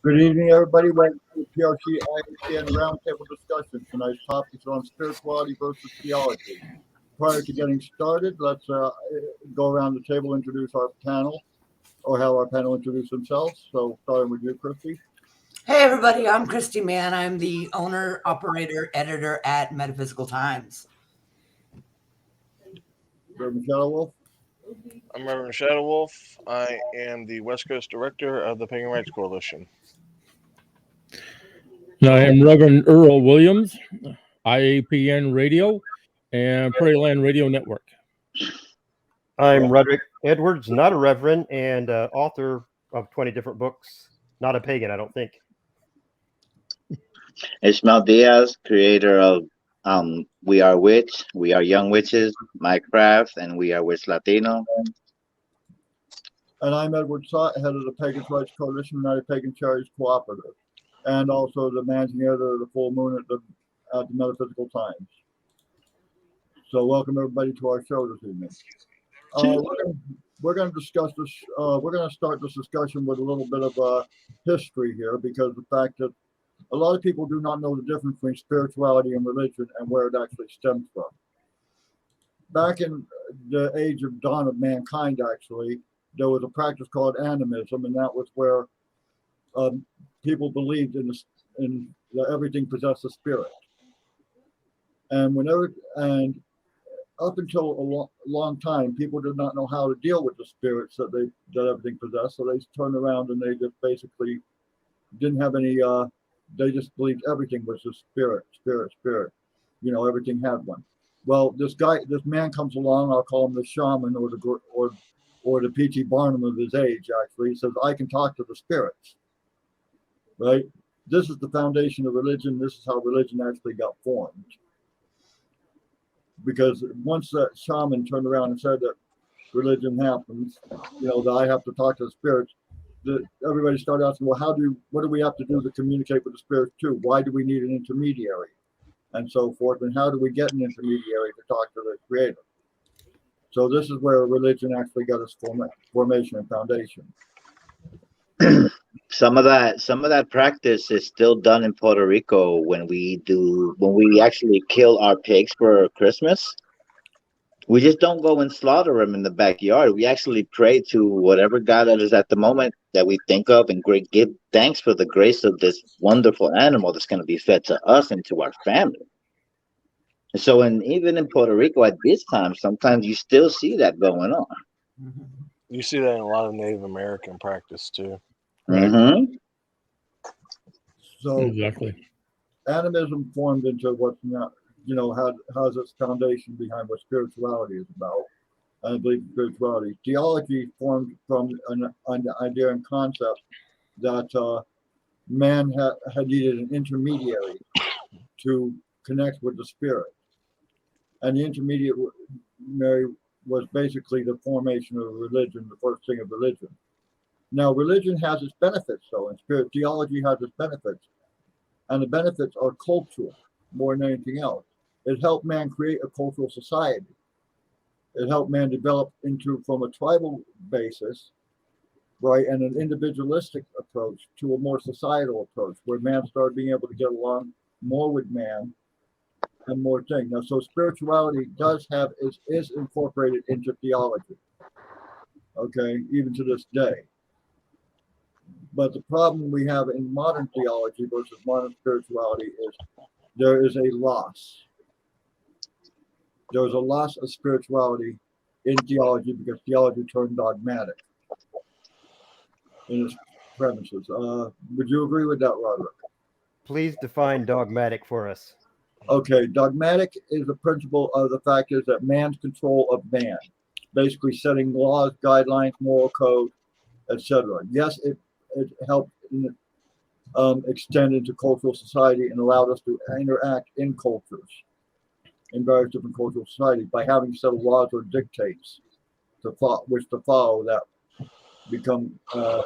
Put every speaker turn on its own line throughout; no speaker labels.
Good evening, everybody. Welcome to the PRC IAPN Roundtable discussion. Tonight's topic is on spirituality versus theology. Prior to getting started, let's go around the table, introduce our panel, or have our panel introduce themselves. So, starting with you, Christy.
Hey, everybody. I'm Christy Mann. I'm the owner, operator, editor at Metaphysical Times.
Reverend Shadow Wolf.
I'm Reverend Shadow Wolf. I am the West Coast Director of the Pagan Rights Coalition.
I am Reverend Earl Williams, IAPN Radio and Prairie Land Radio Network.
I'm Roderick Edwards, not a reverend, and author of 20 different books. Not a pagan, I don't think.
Ishmael Diaz, creator of We Are Witch, We Are Young Witches, My Craft, and We Are Witch Latino.
And I'm Edward Sott, head of the Pagan Rights Coalition, United Pagan Charities Cooperative, and also the managing editor of the Full Moon at the Metaphysical Times. So welcome everybody to our show this evening. We're going to discuss this. We're going to start this discussion with a little bit of history here, because the fact that a lot of people do not know the difference between spirituality and religion and where it actually stems from. Back in the age of dawn of mankind, actually, there was a practice called animism, and that was where people believed in that everything possessed a spirit. And up until a long time, people did not know how to deal with the spirits that everything possessed. So they turned around and they just basically didn't have any. They just believed everything was a spirit. You know, everything had one. Well, this man comes along. I'll call him the shaman or the P.T. Barnum of his age. Actually, he says, "I can talk to the spirits." Right. This is the foundation of religion. This is how religion actually got formed. Because once that shaman turned around and said that religion happens, you know, that I have to talk to the spirits, everybody started asking, well, what do we have to do to communicate with the spirits too? Why do we need an intermediary? And so forth. And how do we get an intermediary to talk to the creator? So this is where religion actually got its formation and foundation.
Some of that practice is still done in Puerto Rico when we actually kill our pigs for Christmas. We just don't go and slaughter them in the backyard. We actually pray to whatever God that is at the moment that we think of and give thanks for the grace of this wonderful animal that's going to be fed to us and to our family. And so even in Puerto Rico at this time, sometimes you still see that going on.
You see that in a lot of Native American practice too.
Right.
Mm-hmm.
So
Exactly.
Animism formed into what's now, you know, has its foundation behind what spirituality is about. I believe spirituality. Theology formed from an idea and concept that man had needed an intermediary to connect with the spirit. And the intermediary was basically the formation of religion, the first thing of religion. Now, religion has its benefits, though, and theology has its benefits. And the benefits are cultural more than anything else. It helped man create a cultural society. It helped man develop from a tribal basis, right, and an individualistic approach to a more societal approach, where man started being able to get along more with man and more things. Now, so spirituality is incorporated into theology, okay, even to this day. But the problem we have in modern theology versus modern spirituality is there is a loss. There's a loss of spirituality in theology because theology turned dogmatic in its premises. Would you agree with that, Roderick?
Please define dogmatic for us.
Okay, dogmatic is the principle of the fact is that man's control of man, basically setting laws, guidelines, moral code, etc. Yes, it helped extend into cultural society and allowed us to interact in cultures, in various different cultural societies, by having set of laws or dictates to follow that become the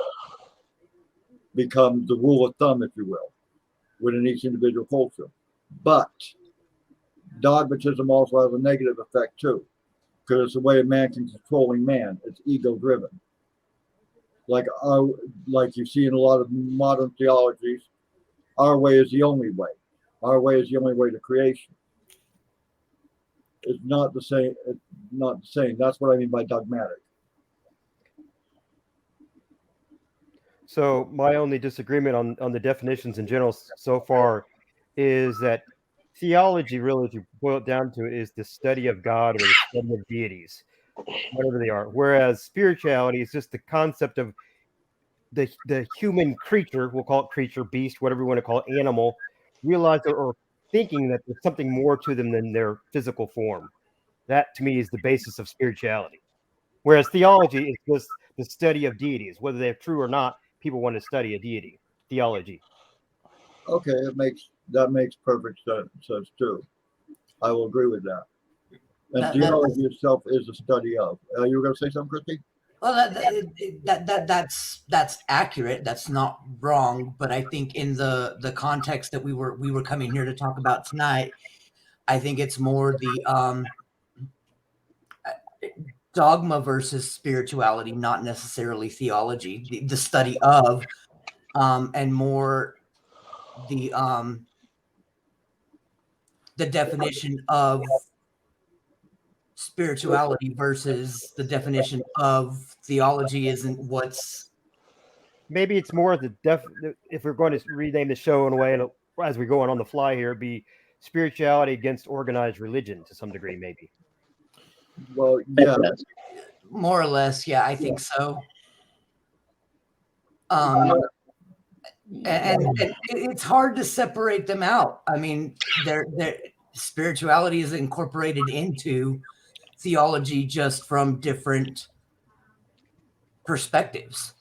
rule of thumb, if you will, within each individual culture. But dogmatism also has a negative effect too, because it's a way of man controlling man. It's ego driven. like like you see in a lot of modern theologies, our way is the only way. Our way is the only way to creation. It's not the same. It's not the same. That's what I mean by dogmatic.
So my only disagreement on the definitions in general so far is that theology, really, if you boil it down to it, is the study of God or the study of deities, whatever they are. Whereas spirituality is just the concept of the human creature, we'll call it creature, beast, whatever you want to call it, animal, realize or thinking that there's something more to them than their physical form. That to me is the basis of spirituality. Whereas theology is just the study of deities, whether they're true or not. People want to study a deity. Theology.
Okay, that makes perfect sense too. I will agree with that. And
That-
theology itself is a study of. You were going to say something, Christy?
Well, that's accurate. That's not wrong. But I think in the context that we were coming here to talk about tonight, I think it's more the dogma versus spirituality, not necessarily theology. The study of, and more the definition of spirituality versus the definition of theology isn't what's.
Maybe it's more if we're going to rename the show in a way, and as we go on the fly here, it'd be spirituality against organized religion to some degree, maybe.
Well, yeah.
More or less, yeah, I think so. And it's hard to separate them out. I mean, their spirituality is incorporated into theology just from different perspectives.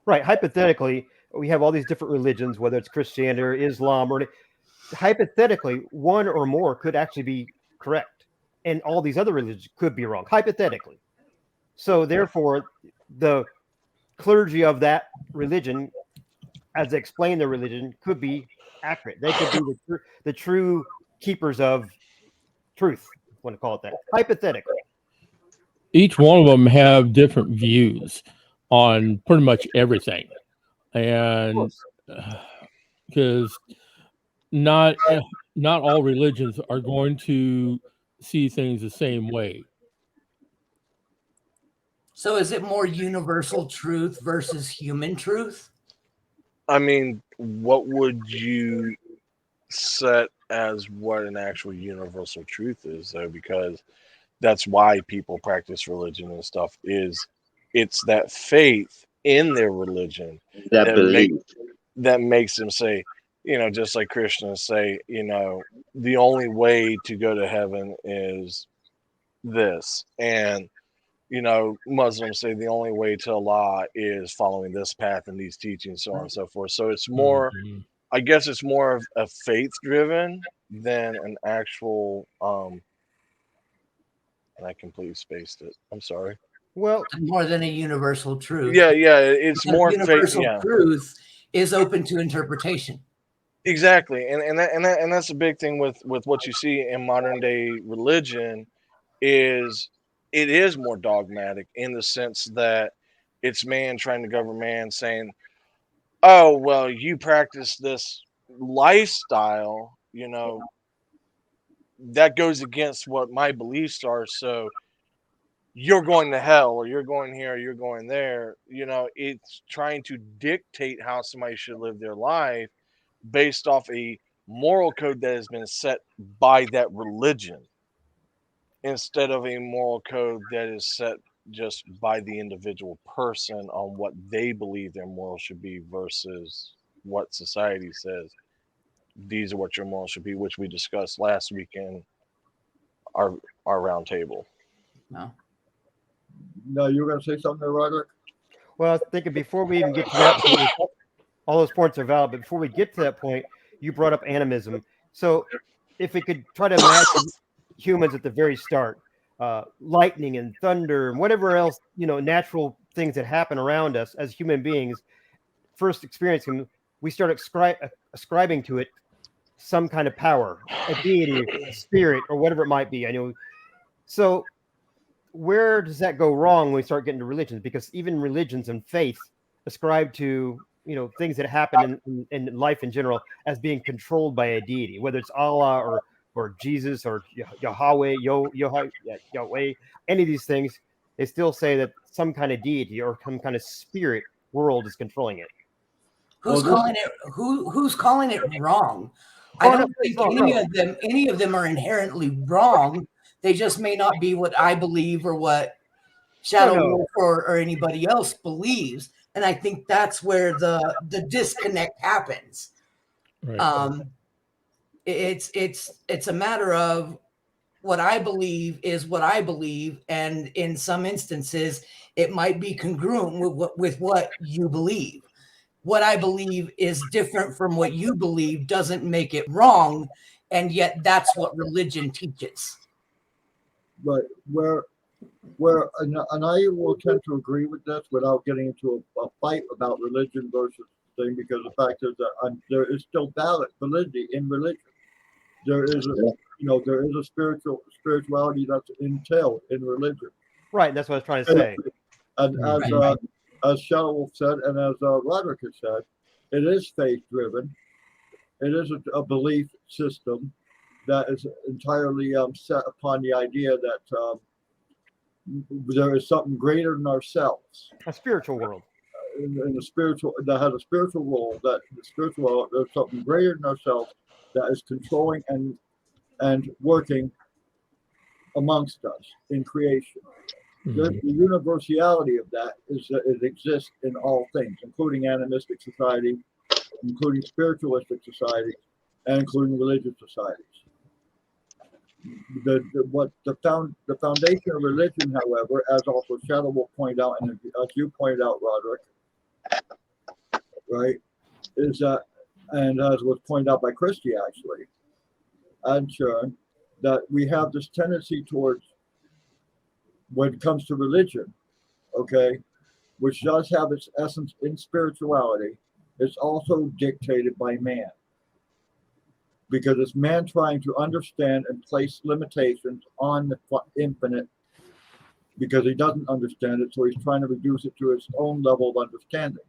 Right. Hypothetically, we have all these different religions, whether it's Christianity or Islam, or hypothetically, one or more could actually be correct, and all these other religions could be wrong, hypothetically. So therefore, the clergy of that religion, as they explain their religion, could be accurate. They could be the true keepers of truth, if you want to call it that, hypothetically.
Each one of them have different views on pretty much everything, and because not all religions are going to see things the same way.
So is it more universal truth versus human truth?
I mean, what would you set as what an actual universal truth is, though? Because that's why people practice religion and stuff, is it's that faith in their religion
That belief.
that makes them say, just like Christians say, the only way to go to heaven is this. And, Muslims say the only way to Allah is following this path and these teachings, so on and so forth. So it's more, I guess it's more of a faith driven than an actual, and I completely spaced it. I'm sorry.
Well,
more than a universal truth.
Yeah. It's
Because
more
universal
faith. Yeah.
truth is open to interpretation.
Exactly, and that's a big thing with what you see in modern day religion is it is more dogmatic in the sense that it's man trying to govern man, saying, "Oh, well, you practice this lifestyle, that goes against what my beliefs are, so you're going to hell, or you're going here, or you're going there." It's trying to dictate how somebody should live their life based off a moral code that has been set by that religion, instead of a moral code that is set just by the individual person on what they believe their morals should be versus what society says these are what your morals should be, which we discussed last week in our roundtable.
No, you were going to say something there, Roderick?
well, I was thinking before we even get to that point, all those points are valid, but before we get to that point, you brought up animism. So if we could try to imagine humans at the very start, lightning and thunder and whatever else, natural things that happen around us as human beings, first experiencing them, we start ascribing to it some kind of power, a deity, a spirit, or whatever it might be. So where does that go wrong when we start getting to religions? Because even religions and faith ascribe to, you know, things that happen in life in general as being controlled by a deity, whether it's Allah or Jesus or Yahweh, Yahweh, any of these things. They still say that some kind of deity or some kind of spirit world is controlling it.
Who's
Well,
calling it? Who's calling it wrong? I
Oh,
don't
no,
think
no.
any of them are inherently wrong. They just may not be what I believe or what Shadow
No.
Wolf or anybody else believes. And I think that's where the disconnect happens.
Right.
It's a matter of what I believe is what I believe, and in some instances, it might be congruent with what you believe. What I believe is different from what you believe doesn't make it wrong, and yet that's what religion teaches.
But and I will tend to agree with this without getting into a fight about religion versus thing, because the fact is that there is still validity in religion. There is there is a spirituality that's entailed in religion.
Right, that's what I was trying to say.
And as Shadow Wolf said, and as Roderick has said, it is faith driven. It is a belief system that is entirely set upon the idea that there is something greater than ourselves.
A spiritual world.
In the spiritual, that has a spiritual role, that the spiritual world, there's something greater than ourselves that is controlling and working amongst us in creation. The universality of that is that it exists in all things, including animistic society, including spiritualistic society, and including religious societies. The foundation of religion, however, as also Shadow will point out, and as you pointed out, Roderick, right, is that, and as was pointed out by Christy actually, and Sharon, that we have this tendency towards, when it comes to religion, okay, which does have its essence in spirituality, it's also dictated by man. Because it's man trying to understand and place limitations on the infinite, because he doesn't understand it, so he's trying to reduce it to its own level of understanding.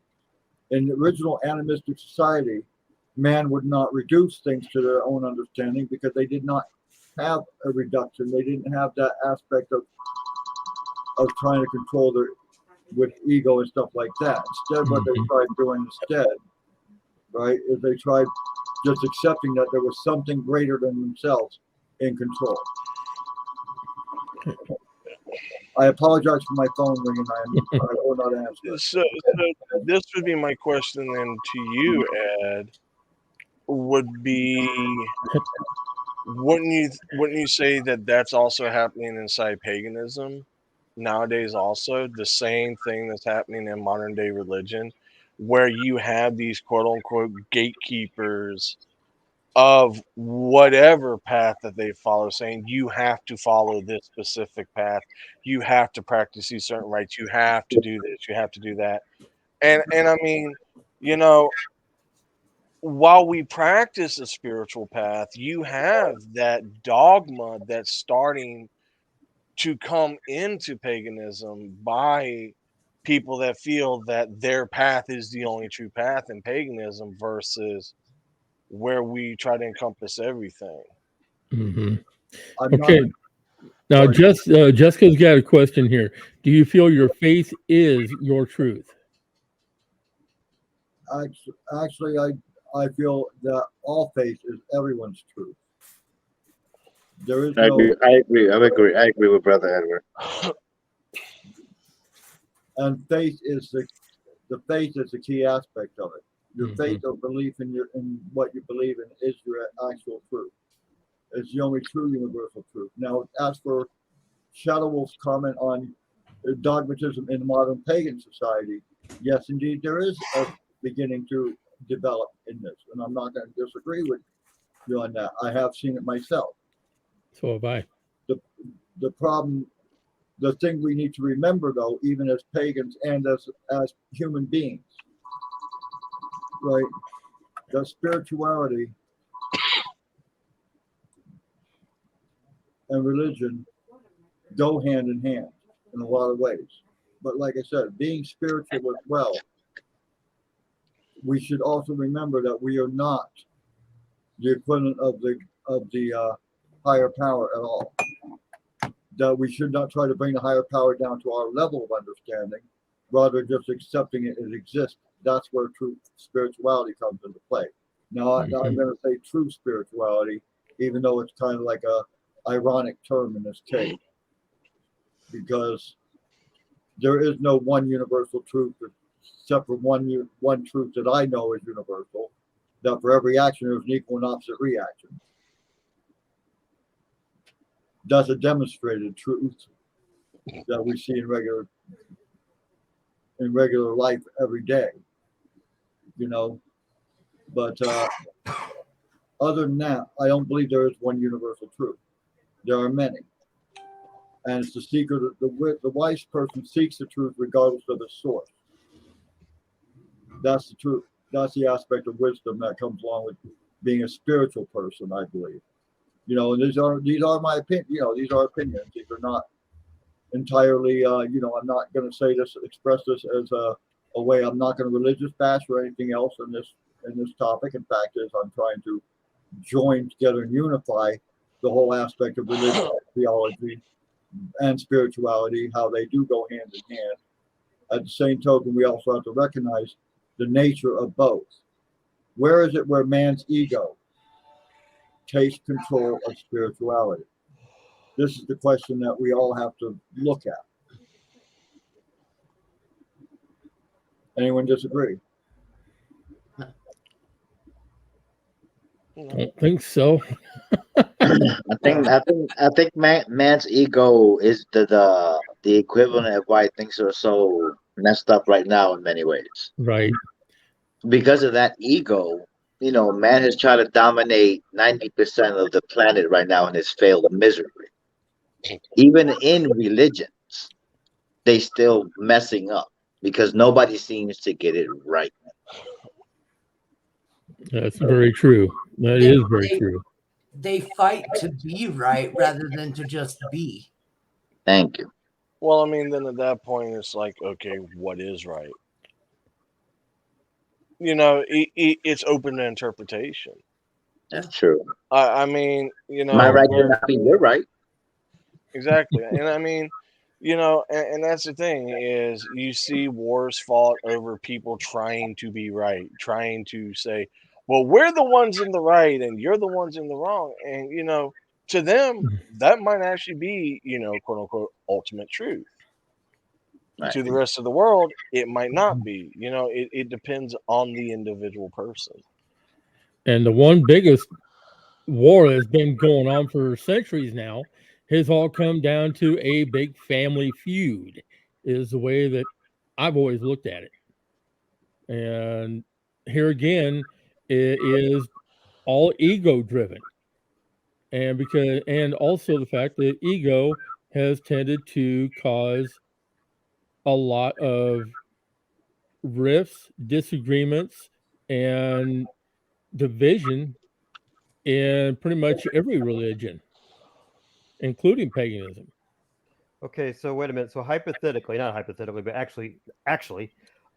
In the original animistic society, man would not reduce things to their own understanding because they did not have a reduction. They didn't have that aspect of trying to control their with ego and stuff like that. Instead, what they tried doing instead, right, is they tried just accepting that there was something greater than themselves in control. I apologize for my phone ringing. I will not answer.
So this would be my question then to you, Ed. Would be, wouldn't you say that that's also happening inside paganism nowadays? Also, the same thing that's happening in modern day religion, where you have these quote unquote gatekeepers of whatever path that they follow, saying you have to follow this specific path, you have to practice these certain rites, you have to do this, you have to do that. And I mean, you know, while we practice a spiritual path, you have that dogma that's starting to come into paganism by people that feel that their path is the only true path in paganism versus where we try to encompass everything.
Okay. Now, Jessica's got a question here. Do you feel your faith is your truth?
Actually, I feel that all faith is everyone's truth. There is
I agree with Brother Edward.
And faith is the faith is the key aspect of it. Your faith or belief in what you believe in is your actual truth. It's the only true universal truth. Now, as for Shadow Wolf's comment on dogmatism in modern pagan society, yes, indeed, there is a beginning to develop in this, and I'm not going to disagree with you on that. I have seen it myself.
So have I.
The problem, the thing we need to remember, though, even as pagans and as human beings, right, that spirituality and religion go hand in hand. in a lot of ways. But like I said, being spiritual as well, we should also remember that we are not the equivalent of the higher power at all. That we should not try to bring the higher power down to our level of understanding, rather just accepting it as exists. That's where true spirituality comes into play. Now, I'm going to say true spirituality, even though it's kind of like a ironic term in this case, because there is no one universal truth except for one truth that I know is universal, that for every action there's an equal and opposite reaction. That's a demonstrated truth that we see in regular life every day, you know. But other than that, I don't believe there is one universal truth. There are many, and it's the seeker. The wise person seeks the truth regardless of its source. That's the truth. That's the aspect of wisdom that comes along with being a spiritual person, I believe. You know, and these are my opinion. You know, these are opinions. These are not entirely. You know, I'm not going to say this, express this as a way. I'm not going to religious bash or anything else in this topic. In fact, is I'm trying to join together and unify the whole aspect of religion, theology, and spirituality, how they do go hand in hand. At the same token, we also have to recognize the nature of both. Where is it where man's ego takes control of spirituality? This is the question that we all have to look at. Anyone disagree?
I don't think so.
I think man's ego is the equivalent of why things are so messed up right now in many ways.
Right.
Because of that ego, you know, man has tried to dominate 90% of the planet right now and has failed miserably. Even in religions, they still messing up because nobody seems to get it right.
That's very true. That is very true.
They fight to be right rather than to just be.
Thank you.
Well, I mean, then at that point, it's like, okay, what is right? You know, it's open to interpretation.
That's true.
I mean, you know,
My right to not be your right.
Exactly. And I mean, you know, and that's the thing is you see wars fought over people trying to be right, trying to say, well, we're the ones in the right and you're the ones in the wrong. And, you know, to them, that might actually be, you know, quote unquote, ultimate truth.
Right.
To the rest of the world, it might not be. You know, it depends on the individual person.
And the one biggest war that's been going on for centuries now has all come down to a big family feud, is the way that I've always looked at it. And here again, it is all ego driven. And also the fact that ego has tended to cause a lot of rifts, disagreements, and division in pretty much every religion, including paganism.
Okay, so wait a minute. So hypothetically, not hypothetically, but actually,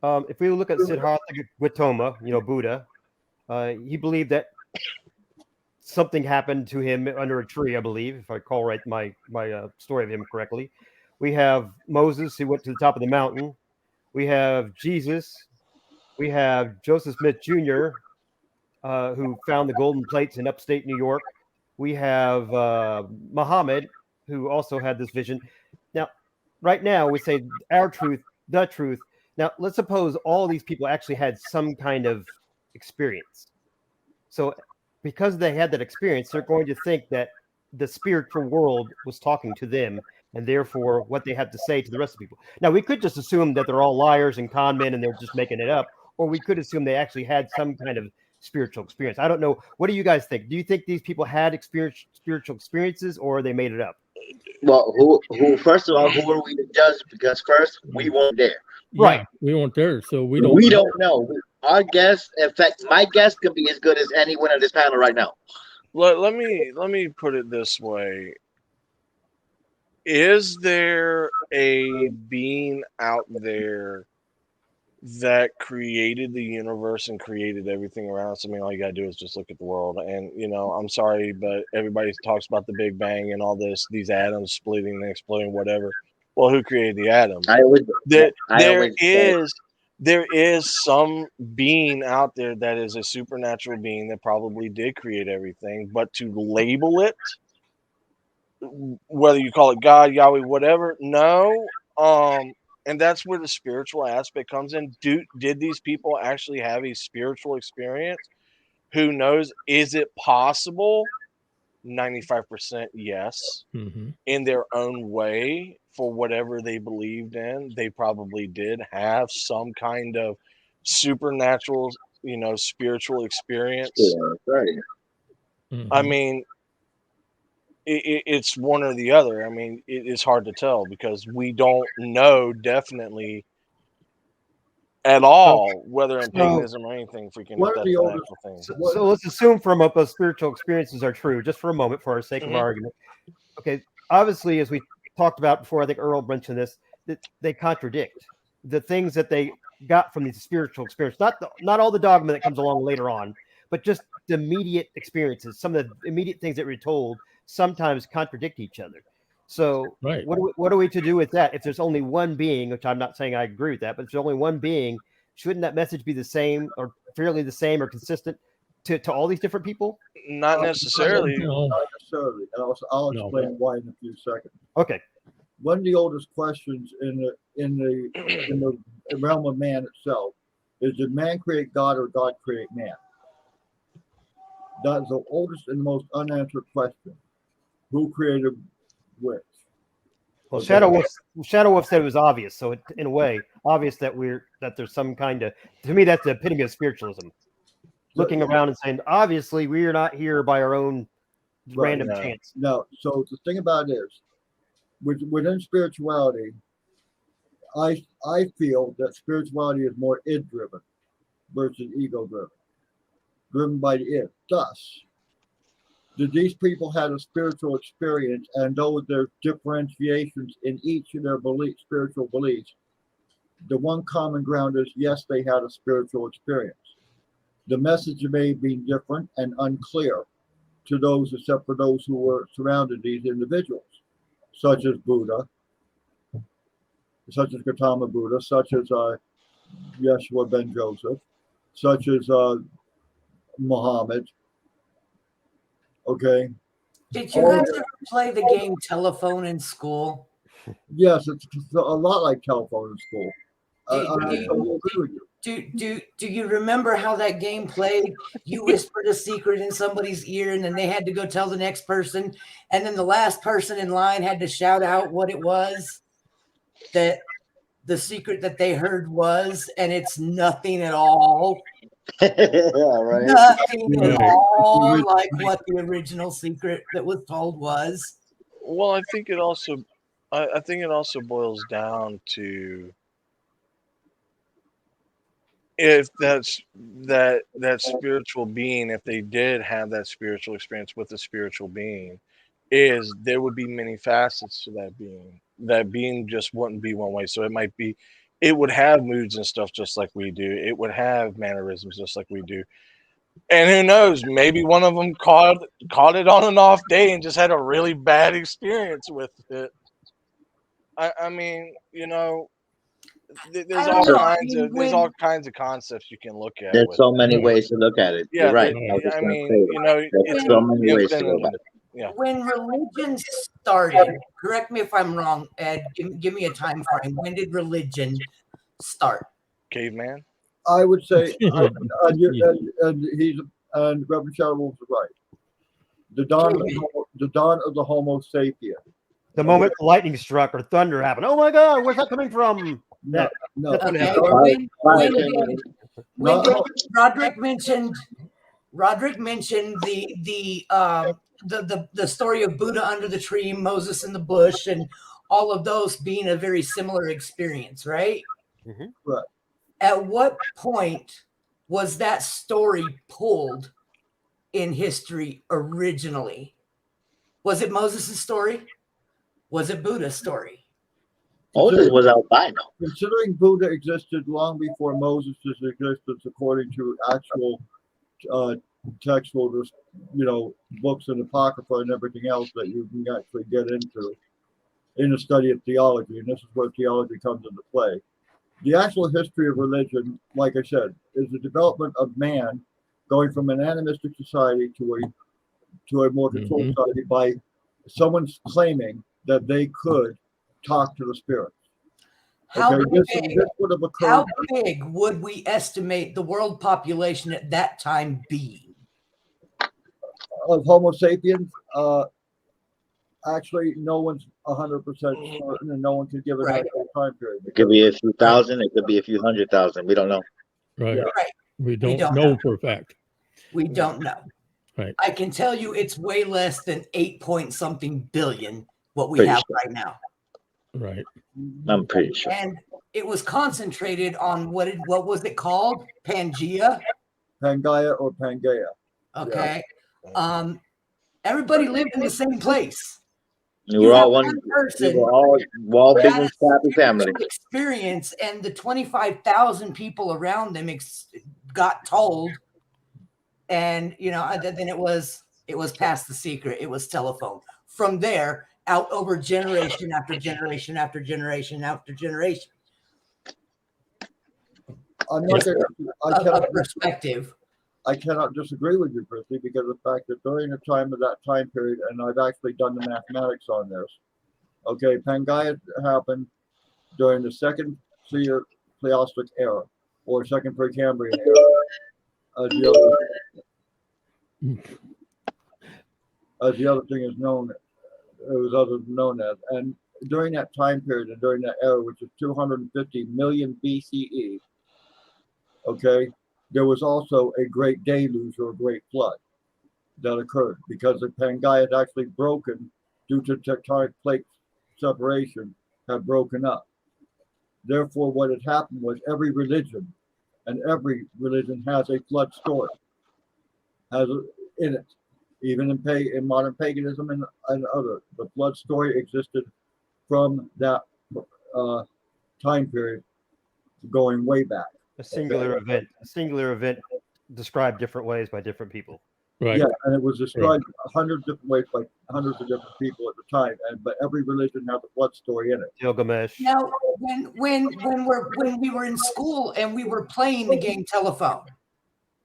if we look at Siddhartha Gautama, you know, Buddha, he believed that something happened to him under a tree, I believe, if I recall right my story of him correctly. We have Moses, who went to the top of the mountain. We have Jesus. We have Joseph Smith Jr., who found the golden plates in upstate New York. We have Muhammad, who also had this vision. Now, right now, we say our truth, the truth. Now, let's suppose all these people actually had some kind of experience. So, because they had that experience, they're going to think that the spiritual world was talking to them, and therefore what they have to say to the rest of the people. Now, we could just assume that they're all liars and con men and they're just making it up, or we could assume they actually had some kind of spiritual experience. I don't know. What do you guys think? Do you think these people had spiritual experiences, or they made it up?
Well, who? First of all, who are we to judge? Because first, we weren't there.
Right.
Yeah, we weren't there, so we
don't know. Our guess, in fact, my guess could be as good as anyone on this panel right now.
Let me put it this way. is there a being out there that created the universe and created everything around us? I mean, all you gotta do is just look at the world. And I'm sorry, but everybody talks about the Big Bang and all this, these atoms splitting and exploding, whatever. Well, who created the atoms?
I always,
There,
I
there
always say,
is some being out there that is a supernatural being that probably did create everything, but to label it, whether you call it God, Yahweh, whatever, no. And that's where the spiritual aspect comes in. Did these people actually have a spiritual experience? Who knows? Is it possible? 95% yes.
Mhm.
In their own way, for whatever they believed in, they probably did have some kind of supernatural, spiritual experience.
yeah, right.
I
Mhm.
mean, it's one or the other. I mean, it's hard to tell because we don't know definitely at all whether in
So-
paganism or anything freaking
What
if
are
that's
the
an
oldest-
actual thing.
So let's assume from up spiritual experiences are true, just for a moment, for our sake of
Mhm.
argument. Okay, obviously, as we talked about before, I think Earl mentioned this, that they contradict the things that they got from these spiritual experiences. Not all the dogma that comes along later on, but just the immediate experiences. Some of the immediate things that we're told sometimes contradict each other. So,
Right.
what are we to do with that? If there's only one being, which I'm not saying I agree with that, but if there's only one being, shouldn't that message be the same or fairly the same or consistent to all these different people?
Not necessarily.
No.
Not necessarily. And I'll
No.
explain why in a few seconds.
Okay.
One of the oldest questions in the realm of man itself is: did man create God or God create man? That's the oldest and most unanswered question. Who created which?
Well,
Okay.
Shadow Wolf said it was obvious. So in a way, obvious that there's some kind of, to me, that's the epitome of spiritualism. Looking around and saying, obviously, we are not here by our own
Right.
random
No.
chance.
No. So the thing about it is, within spirituality, I feel that spirituality is more id driven versus ego driven by the id. Thus, did these people have a spiritual experience, and though there's differentiations in each of their spiritual beliefs, the one common ground is yes, they had a spiritual experience. The message may be different and unclear to those, except for those who were surrounded these individuals, such as Buddha, such as Gautama Buddha, such as Yeshua ben Joseph, such as Muhammad. Okay.
Did you guys ever play the game telephone in school?
Yes, it's a lot like telephone in school. I
Do
totally agree with you.
do you remember how that game played? You whispered a secret in somebody's ear, and then they had to go tell the next person, and then the last person in line had to shout out what it was that the secret that they heard was, and it's nothing at all.
Yeah, right.
Nothing at
Right.
all like what the original secret that was told was.
Well, I think it also boils down to if that spiritual being, if they did have that spiritual experience with the spiritual being, is there would be many facets to that being. That being just wouldn't be one way. So it would have moods and stuff just like we do. It would have mannerisms just like we do. And who knows, maybe one of them caught it on an off day and just had a really bad experience with it. I mean, there's
I
all
don't know.
kinds of concepts you can look at
There's
with
so
it.
many ways to look at it.
Yeah,
You're right. I was just
I
gonna
mean,
say, there's
it's
so
an
many ways to go about
infinite.
it.
Yeah.
When religion started, correct me if I'm wrong, Ed, give me a time frame. When did religion start?
Caveman.
I would say, and Reverend Shadow Wolf is right. The dawn of the Homo sapien.
The moment the lightning struck or thunder happened, oh my God, where's that coming from?
No, no.
That's what
Okay,
happened.
when did Roderick mentioned the story of Buddha under the tree, Moses in the bush, and all of those being a very similar experience, right?
Mhm.
Right.
At what point was that story pulled in history originally? Was it Moses' story? Was it Buddha's story?
Moses was albino.
Considering Buddha existed long before Moses' existence, according to actual textual, books and apocrypha and everything else that you can actually get into in the study of theology, and this is where theology comes into play. The actual history of religion, like I said, is the development of man going from an animistic society to a more controlled society by someone's claiming that they could talk to the spirits.
How
Okay,
big?
this would have occurred.
How big would we estimate the world population at that time be?
Of Homo sapiens, actually, no one's 100% certain, and no one can give an
Right.
actual time period.
It could be a few thousand. It could be a few 100,000. We don't know.
Right.
Yeah.
Right.
We
don't
don't
know.
know for a fact.
We don't know.
Right.
I can tell you it's way less than 8-point-something billion what we
Pretty
have
sure.
right now.
Right.
I'm pretty sure.
And it was concentrated on what was it called? Pangea.
Pangaea or Pangaea.
Okay. Everybody lived in the same place.
We were all one. We
person
were all big
had
and
a
happy family.
spiritual experience, and the 25,000 people around them got told, and then it was past the secret. It was telephone. From there, out over generation after generation after generation after generation.
I'm not gonna,
Of perspective.
I cannot disagree with you, Christy, because of the fact that during the time of that time period, and I've actually done the mathematics on this. Okay, Pangaea happened during the second Pleiadic era, or second Precambrian era, as the other thing is known. It was known as, and during that time period and during that era, which is 250 million BCE. Okay. There was also a great deluge or a great flood that occurred because the Pangaea had actually broken due to tectonic plate separation, had broken up. Therefore, what had happened was every religion has a flood story, in it. Even in modern paganism and other, the flood story existed from that time period, going way back.
A singular event described different ways by different people.
Right.
Yeah, and it was described 100 different ways by hundreds of different people at the time, but every religion had a flood story in it.
Gilgamesh.
Now, when we were in school and we were playing the game telephone,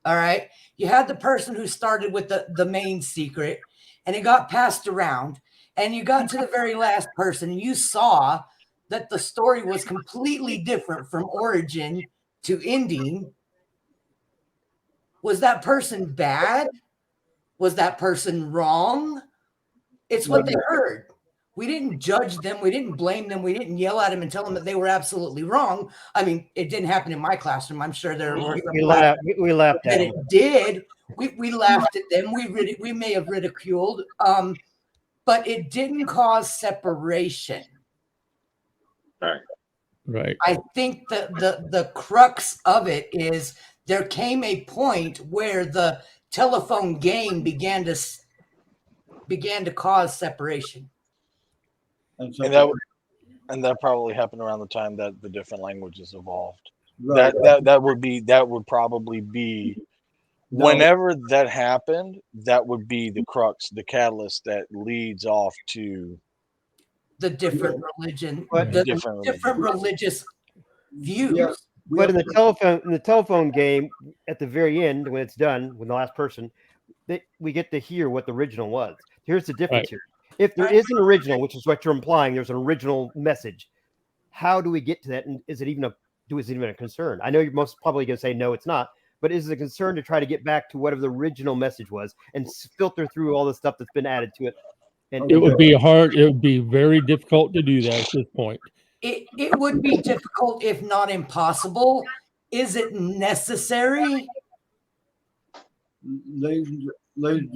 all right, you had the person who started with the main secret, and it got passed around, and you got to the very last person, and you saw that the story was completely different from origin to ending. Was that person bad? Was that person wrong? It's what they heard. We didn't judge them. We didn't blame them. We didn't yell at them and tell them that they were absolutely wrong. I mean, it didn't happen in my classroom. I'm sure there were
We laughed at
that
them.
it did. We laughed at them. We may have ridiculed, but it didn't cause separation.
Right.
I think the crux of it is there came a point where the telephone game began to cause separation.
And so
And that probably happened around the time that the different languages evolved.
right,
That would probably be
No.
whenever that happened. That would be the crux, the catalyst that leads off to
The different religion,
But
the
different
different religious views.
Yeah.
But in the telephone game, at the very end, when it's done, when the last person, we get to hear what the original was. Here's the difference here. If there is an original, which is what you're implying, there's an original message. How do we get to that? And is it even a concern? I know you're most probably going to say no, it's not. But is it a concern to try to get back to whatever the original message was and filter through all the stuff that's been added to it? And
It would be hard. It would be very difficult to do that at this point.
It would be difficult, if not impossible. Is it necessary?
Ladies and gentlemen,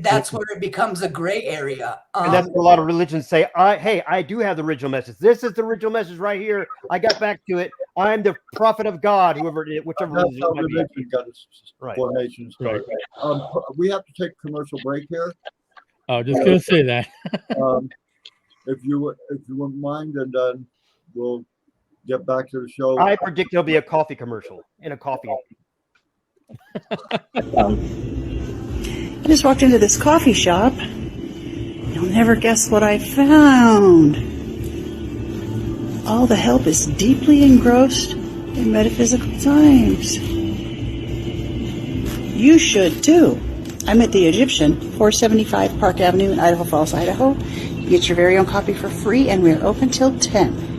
That's where it becomes a gray area.
And that's what a lot of religions say. I do have the original message. This is the original message right here. I got back to it. I'm the prophet of God, whoever it is, whichever
that's
religion
how
it might be.
religion got its
Right.
formation started. We have to take a commercial break here.
I was just going to say that.
if you wouldn't mind, and then we'll get back to the show.
I predict there'll be a coffee commercial in a coffee.
Um,
I just walked into this coffee shop. You'll never guess what I found. All the help is deeply engrossed in metaphysical times. You should too. I'm at the Egyptian, 475 Park Avenue in Idaho Falls, Idaho. You get your very own copy for free, and we're open till 10.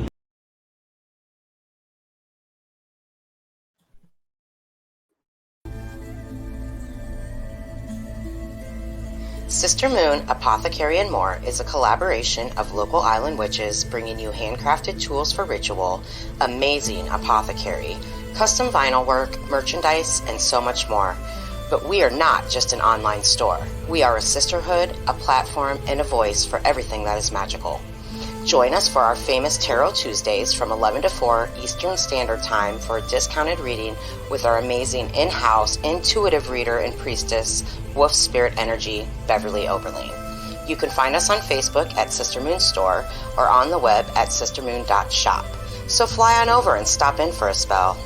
Sister Moon, Apothecary and More is a collaboration of local island witches bringing you handcrafted tools for ritual, amazing apothecary, custom vinyl work, merchandise, and so much more. But we are not just an online store. We are a sisterhood, a platform, and a voice for everything that is magical. Join us for our famous Tarot Tuesdays from 11 to 4 Eastern Standard Time for a discounted reading with our amazing in-house intuitive reader and priestess, Wolf Spirit Energy, Beverly Oberlin. You can find us on Facebook at Sister Moon Store or on the web at sistermoon.shop. So fly on over and stop in for a spell.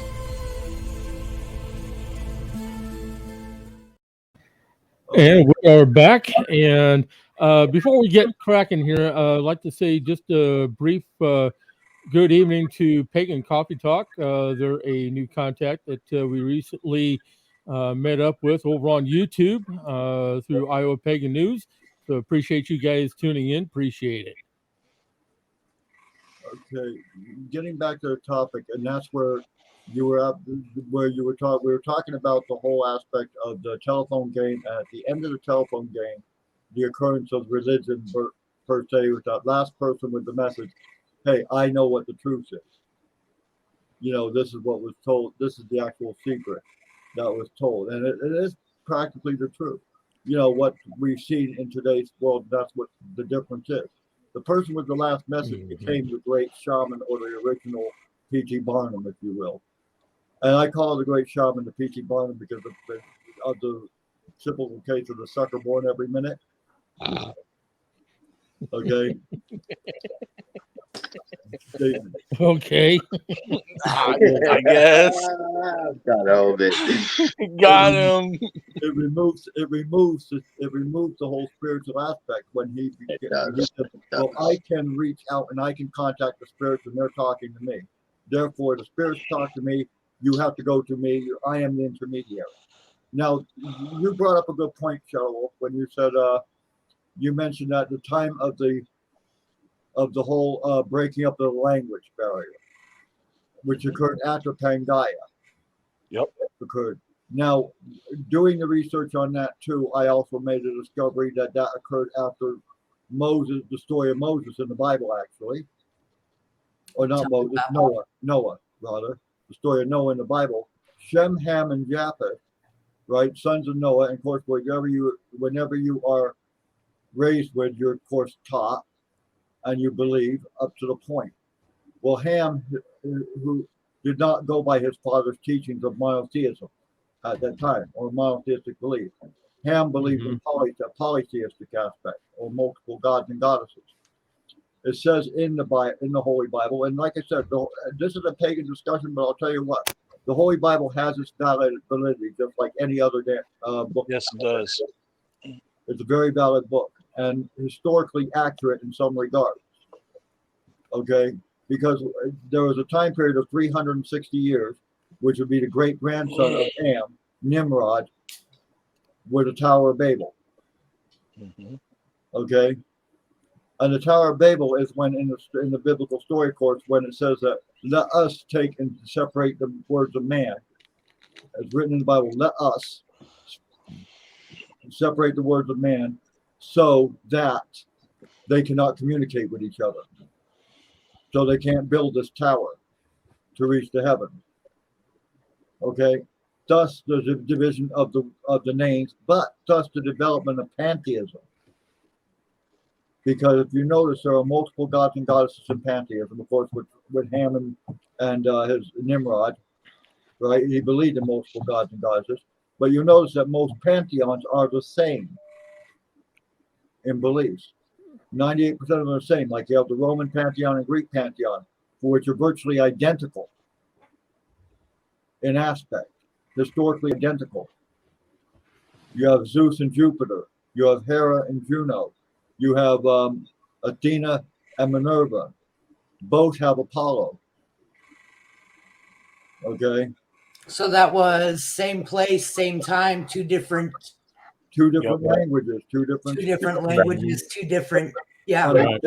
And we are back. And before we get cracking here, I'd like to say just a brief good evening to Pagan Coffee Talk. They're a new contact that we recently met up with over on YouTube through Iowa Pagan News. So appreciate you guys tuning in. Appreciate it.
Okay, getting back to the topic, and that's where you were up, where you were talking. We were talking about the whole aspect of the telephone game. And at the end of the telephone game, the occurrence of religion per se, with that last person with the message, "Hey, I know what the truth is. You know, this is what was told. This is the actual secret that was told, and it is practically the truth. You know what we've seen in today's world. That's what the difference is. The person with the last message became the great shaman, or the original P.T. Barnum, if you will. And I call the great shaman the P.T. Barnum because of the typical case of the sucker born every minute. Okay.
Okay.
I guess.
Got all of it.
Got him.
It removes the whole spiritual aspect when he says, well, I can reach out and I can contact the spirits and they're talking to me. Therefore, the spirits talk to me. You have to go to me. I am the intermediary. Now, you brought up a good point, Cheryl, when you said you mentioned at the time of the whole breaking up the language barrier, which occurred after Pangaea.
Yep.
Occurred. Now, doing the research on that too, I also made a discovery that occurred after Moses, the story of Moses in the Bible, actually, or not Moses, Noah, rather, the story of Noah in the Bible. Shem, Ham, and Japheth, right, sons of Noah, and of course, whenever you are raised with, you're of course taught, and you believe up to the point. Well, Ham, who did not go by his father's teachings of monotheism at that time, or monotheistic belief. Ham believed in polytheistic aspect, or multiple gods and goddesses. It says in the Holy Bible, and like I said, this is a pagan discussion, but I'll tell you what, the Holy Bible has its validity, just like any other book.
Yes, it does.
It's a very valid book and historically accurate in some regards. Okay, because there was a time period of 360 years, which would be the great grandson of Ham, Nimrod, with the Tower of Babel. Okay, and the Tower of Babel is when in the biblical story, of course, when it says that let us take and separate the words of man, as written in the Bible, let us separate the words of man so that they cannot communicate with each other. So they can't build this tower to reach the heaven. Okay, thus the division of the names, but thus the development of pantheism. Because if you notice, there are multiple gods and goddesses in pantheism, of course, with Ham and his Nimrod, right? He believed in multiple gods and goddesses, but you notice that most pantheons are the same in beliefs. 98% of them are the same. Like you have the Roman pantheon and Greek pantheon, which are virtually identical in aspect, historically identical. You have Zeus and Jupiter. You have Hera and Juno. You have Athena and Minerva. Both have Apollo. Okay.
So that was same place, same time, two different
languages, two different
languages, two different, yeah.
Right.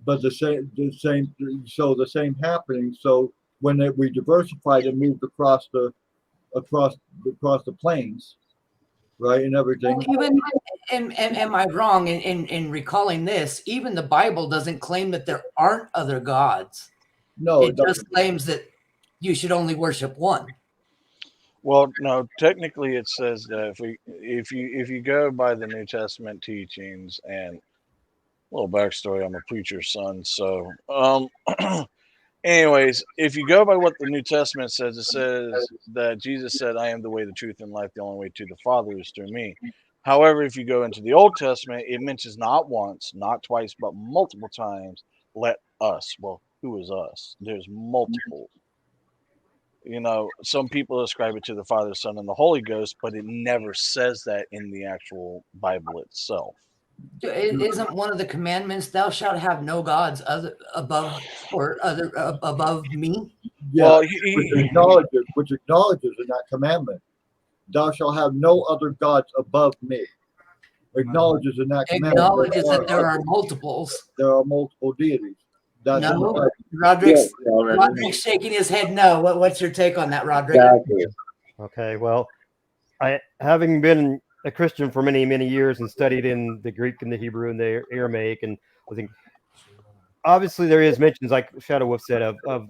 But the same happening. So when we diversified and moved across the plains, right, and everything.
Well, even am I wrong in recalling this? Even the Bible doesn't claim that there aren't other gods.
No,
it just claims that you should only worship one.
Well, no, technically it says that if you go by the New Testament teachings, and a little backstory, I'm a preacher's son, so anyways, if you go by what the New Testament says, it says that Jesus said, "I am the way, the truth, and life. The only way to the Father is through me." However, if you go into the Old Testament, it mentions not once, not twice, but multiple times, "Let us." Well, who is us? There's multiple. Some people ascribe it to the Father, Son, and the Holy Ghost, but it never says that in the actual Bible itself.
Isn't one of the commandments, "Thou shalt have no gods above me"?
Yeah,
well,
which acknowledges in that commandment, "Thou shalt have no other gods above me." Acknowledges in that commandment.
Acknowledges that there are multiples.
There are multiple deities. That's
no, Roderick's shaking his head no. What's your take on that, Roderick?
Okay, well, having been a Christian for many, many years and studied in the Greek and the Hebrew and the Aramaic, and I think obviously there is mentions, like Shadow Wolf said, of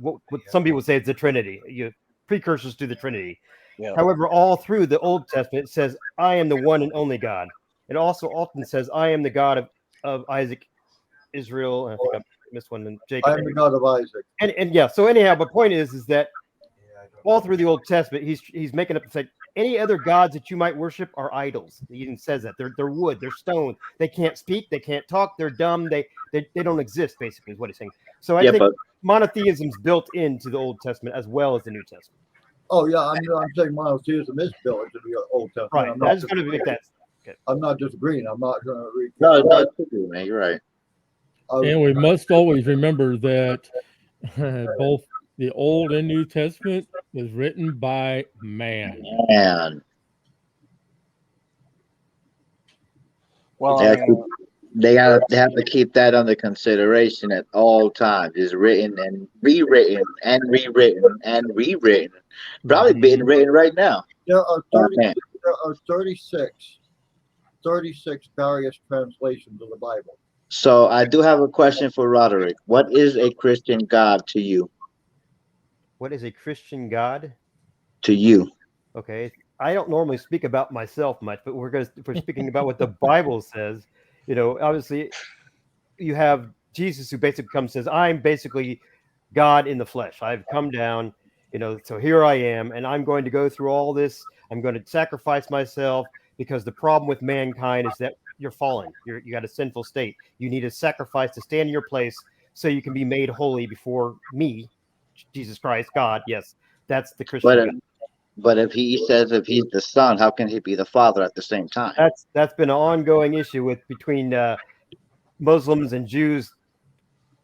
what some people say is the Trinity, precursors to the Trinity. Yeah. However, all through the Old Testament, it says, "I am the one and only God." It also often says, "I am the God of Isaac, Israel," and I think I missed one, and Jacob.
"I am the God of Isaac."
And yeah, so anyhow, the point is that all through the Old Testament, he's making up, say, any other gods that you might worship are idols. He even says that they're wood, they're stone, they can't speak, they can't talk, they're dumb, they don't exist. Basically, is what he's saying. So I think monotheism's built into the Old Testament as well as the New Testament.
Oh yeah, I'm saying monotheism is built into the Old Testament.
Right. I just going to make that.
Okay. I'm not disagreeing. I'm not going to read.
No, man, you're right.
And we must always remember that both the Old and New Testament was written by man.
Well, they have to keep that under consideration at all times. It's written and rewritten and rewritten and rewritten. Probably being written right now.
There are 36 various translations of the Bible.
So I do have a question for Roderick. What is a Christian God to you?
What is a Christian God?
To you.
Okay. I don't normally speak about myself much, but we're speaking about what the Bible says. Obviously you have Jesus who basically comes and says, "I'm basically God in the flesh. I've come down, so here I am, and I'm going to go through all this. I'm going to sacrifice myself because the problem with mankind is that you're fallen. You got a sinful state. You need a sacrifice to stand in your place so you can be made holy before me, Jesus Christ, God." Yes, that's the Christian.
But if he says if he's the son, how can he be the father at the same time?
That's been an ongoing issue between Muslims and Jews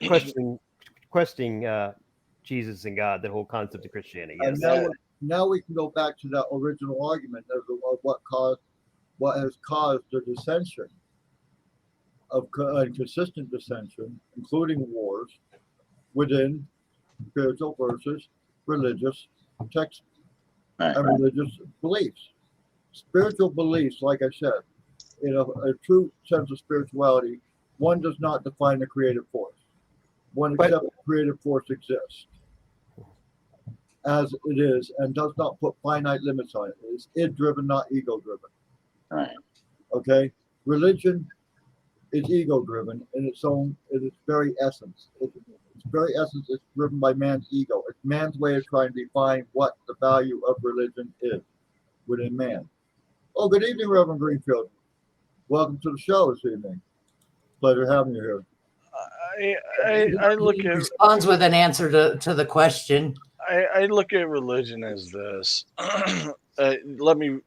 questioning Jesus and God, the whole concept of Christianity. Yes.
And now we can go back to that original argument of what has caused the dissension of consistent dissension, including wars within spiritual versus religious texts.
Right.
And religious beliefs. Spiritual beliefs, like I said, in a true sense of spirituality, one does not define the creative force. One accepts the creative force exists as it is and does not put finite limits on it. It's id-driven, not ego-driven.
Right.
Okay? Religion is ego-driven in its very essence. Its very essence is driven by man's ego. It's man's way of trying to define what the value of religion is within man. Oh, good evening, Reverend Greenfield. welcome to the show this evening. Pleasure having you here.
I look
He
at
responds with an answer to the question.
I look at religion as this. Let me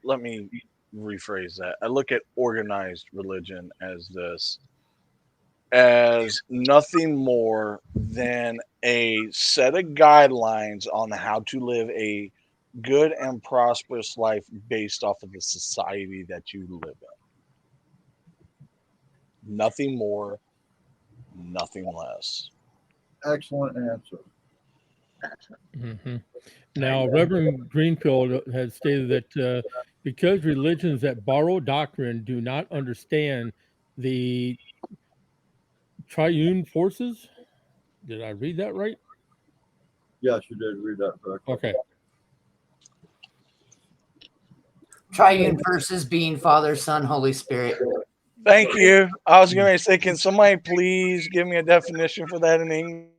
rephrase that. I look at organized religion as this, as nothing more than a set of guidelines on how to live a good and prosperous life based off of the society that you live in. Nothing more, nothing less.
Excellent answer.
Mm-hmm. Now, Reverend Greenfield has stated that because religions that borrow doctrine do not understand the triune forces. Did I read that right?
Yes, you did read that correctly.
Okay.
Triune verses being Father, Son, Holy Spirit.
Thank you. I was going to say, can somebody please give me a definition for that in English?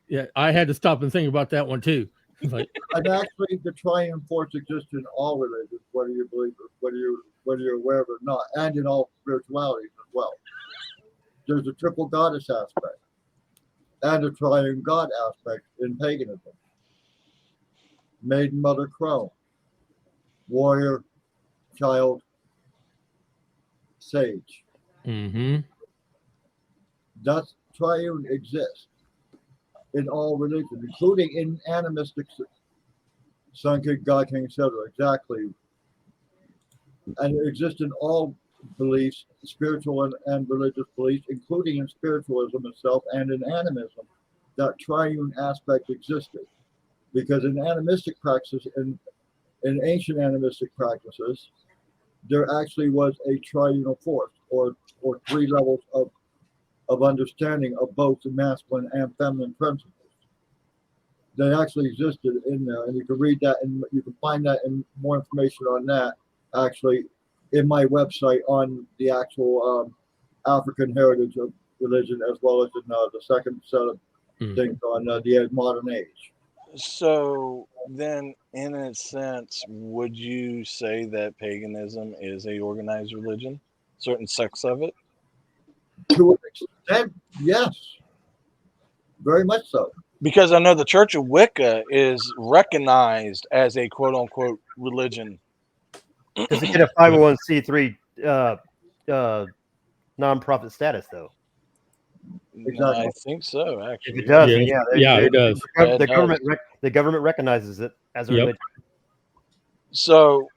Yeah, I had to stop and think about that one too. But
And actually, the triune force exists in all religions, whether you believe it, whether you're aware of it or not, and in all spiritualities as well. There's a triple goddess aspect and a triune god aspect in paganism. Maiden, mother, crone, warrior, child, sage.
mm-hmm.
That triune exists in all religions, including in animistic Sun King, God King, etc. Exactly. And it exists in all beliefs, spiritual and religious beliefs, including in spiritualism itself and in animism. That triune aspect existed. Because in animistic practices, in ancient animistic practices, there actually was a triunal force, or three levels of understanding of both the masculine and feminine principles. They actually existed in there, and you can read that, and you can find that and more information on that actually in my website on the actual African heritage of religion, as well as in the second set of things on the modern age.
So then, in a sense, would you say that paganism is a organized religion? Certain sects of it?
To an extent, yes. Very much so.
Because I know the Church of Wicca is recognized as a quote-unquote religion.
Does it get a 501c3 nonprofit status, though?
Exactly.
I think so, actually.
If it does,
Yeah.
then
Yeah, it does.
The government recognizes it as a
Yep.
religion.
So,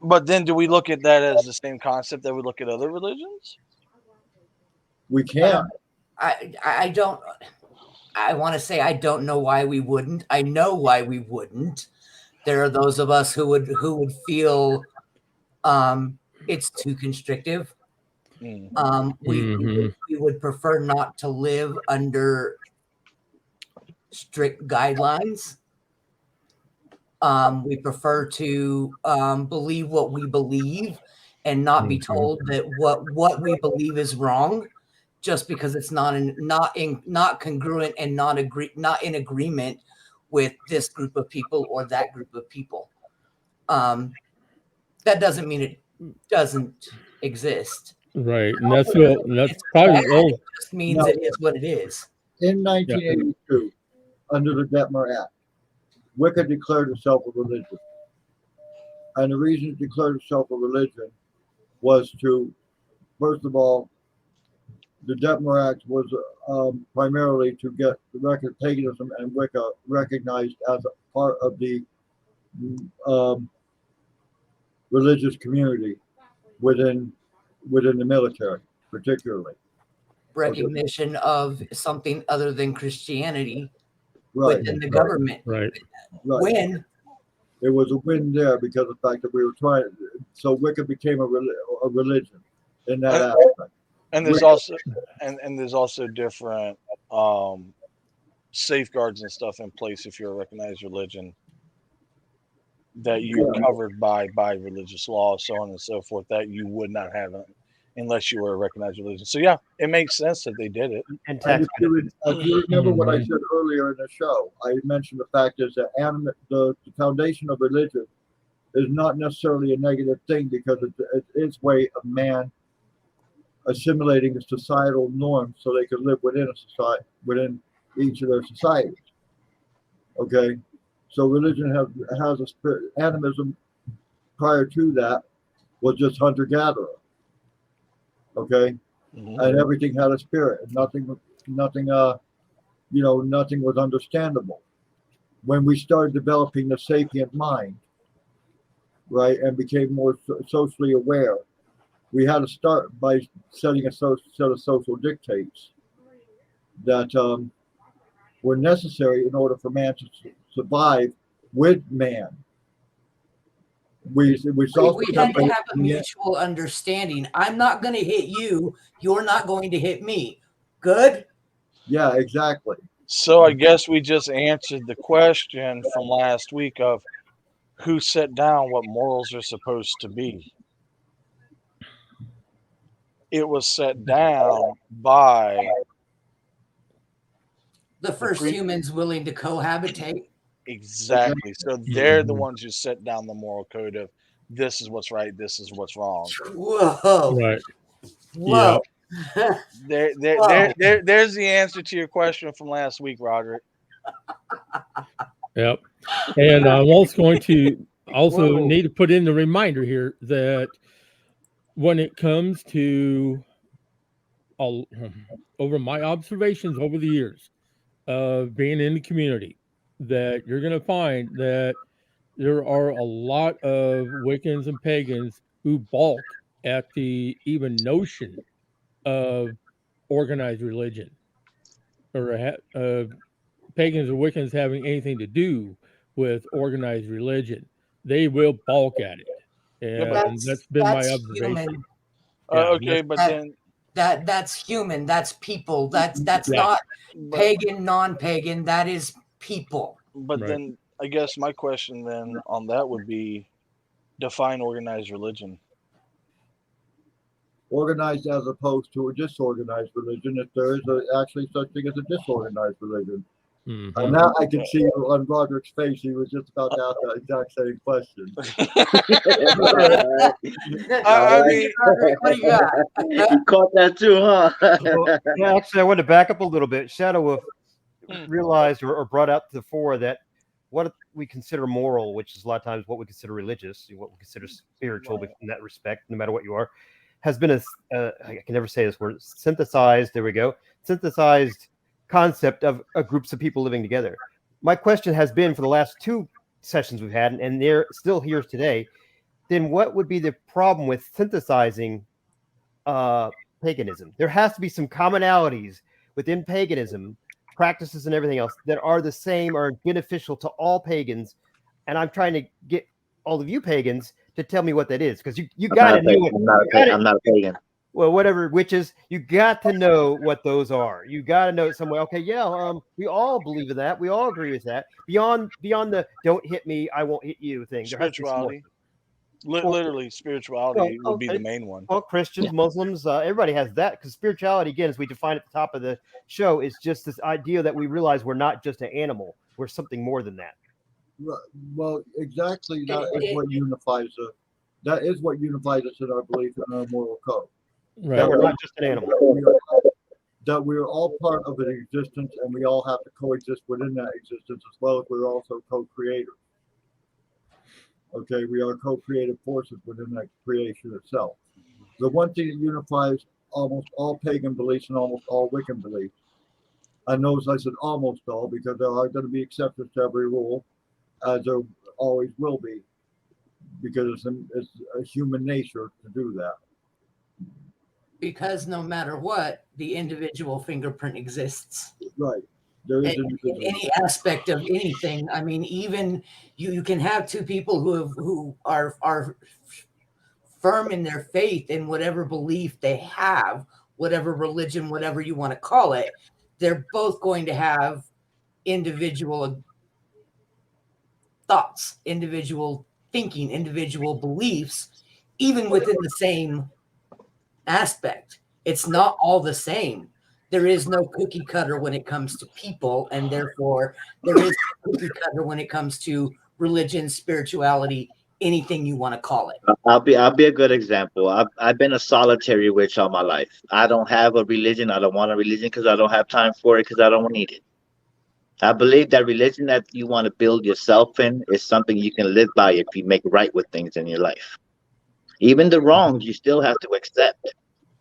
but then do we look at that as the same concept that we look at other religions?
We can.
I don't. I want to say I don't know why we wouldn't. I know why we wouldn't. There are those of us who would feel it's too constrictive. We would prefer not to live under strict guidelines. We prefer to believe what we believe and not be told that what we believe is wrong, just because it's not congruent and not in agreement with this group of people or that group of people. That doesn't mean it doesn't exist.
Right, and that's probably
it just means it is what it is.
In 1982, under the Detmer Act, Wicca declared itself a religion. And the reason it declared itself a religion was to, first of all, the Detmer Act was primarily to get the record paganism and Wicca recognized as a part of the religious community within the military, particularly.
Recognition of something other than Christianity within the
Right.
government.
Right.
When
it was a win there because of the fact that we were trying. So Wicca became a religion in that aspect.
And there's also different safeguards and stuff in place if you're a recognized religion that you're covered by religious law, so on and so forth, that you would not have unless you were a recognized religion. So yeah, it makes sense that they did it.
And
if you remember what I said earlier in the show, I mentioned the fact is that the foundation of religion is not necessarily a negative thing, because it's its way of man assimilating the societal norms so they could live within a society, within each of their societies. Okay, so religion has a spirit. Animism prior to that was just hunter-gatherer. Okay, and everything had a spirit, and nothing was understandable. When we started developing the sapient mind, right, and became more socially aware, we had to start by setting a set of social dictates that were necessary in order for man to survive with man. We
had to have a mutual understanding. I'm not going to hit you. You're not going to hit me. Good?
Yeah, exactly.
So I guess we just answered the question from last week of who set down what morals are supposed to be. It was set down by
the first humans willing to cohabitate.
Exactly. So they're the ones who set down the moral code of this is what's right, this is what's wrong.
Whoa.
Right.
Whoa.
Yeah.
There's the answer to your question from last week, Roderick.
Yep. And I'm also going to need to put in the reminder here that when it comes to over my observations over the years of being in the community, that you're going to find that there are a lot of Wiccans and pagans who balk at the even notion of organized religion, or pagans or Wiccans having anything to do with organized religion. They will balk at it, and that's been my observation.
Okay, but then
that's human. That's people. That's not pagan, non-pagan. That is people.
But then I guess my question then on that would be, define organized religion.
Organized as opposed to a disorganized religion, if there is actually such thing as a disorganized religion.
Mm-hmm.
And now I can see on Roderick's face, he was just about to ask that exact same question.
I mean,
what do you got?
You caught that too, huh?
Well, yeah, actually, I want to back up a little bit. Shadow Wolf realized or brought out to the fore that what we consider moral, which is a lot of times what we consider religious, what we consider spiritual in that respect, no matter what you are, has been I can never say this word, synthesized concept of groups of people living together. My question has been for the last 2 sessions we've had, and they're still here today, then what would be the problem with synthesizing paganism? There has to be some commonalities within paganism, practices and everything else that are the same or beneficial to all pagans. And I'm trying to get all of you pagans to tell me what that is, because you got to know it.
I'm not a pagan.
Well, whatever witches, you got to know what those are. You got to know it some way. Okay, yeah, we all believe in that. We all agree with that. Beyond the "don't hit me, I won't hit you" thing.
Spirituality, literally, spirituality would be the main one.
Well, Christians, Muslims, everybody has that, because spirituality, again, as we define at the top of the show, is just this idea that we realize we're not just an animal; we're something more than that.
Well, exactly. That is what unifies us. That is what unifies us in our belief in our moral code.
Right. That we're not just an animal.
That we're all part of an existence, and we all have to coexist within that existence, as well as we're also co-creators. Okay, we are co-creative forces within that creation itself. The one thing that unifies almost all pagan beliefs and almost all Wiccan beliefs, I notice I said almost all, because there are going to be exceptions to every rule, as there always will be, because it's a human nature to do that.
Because no matter what, the individual fingerprint exists.
Right. There is
in any aspect of anything. I mean, even you can have 2 people who are firm in their faith in whatever belief they have, whatever religion, whatever you want to call it. They're both going to have individual thoughts, individual thinking, individual beliefs, even within the same aspect. It's not all the same. There is no cookie cutter when it comes to people, and therefore there is no cookie cutter when it comes to religion, spirituality, anything you want to call it.
I'll be a good example. I've been a solitary witch all my life. I don't have a religion. I don't want a religion because I don't have time for it because I don't need it. I believe that religion that you want to build yourself in is something you can live by if you make right with things in your life. Even the wrongs you still have to accept.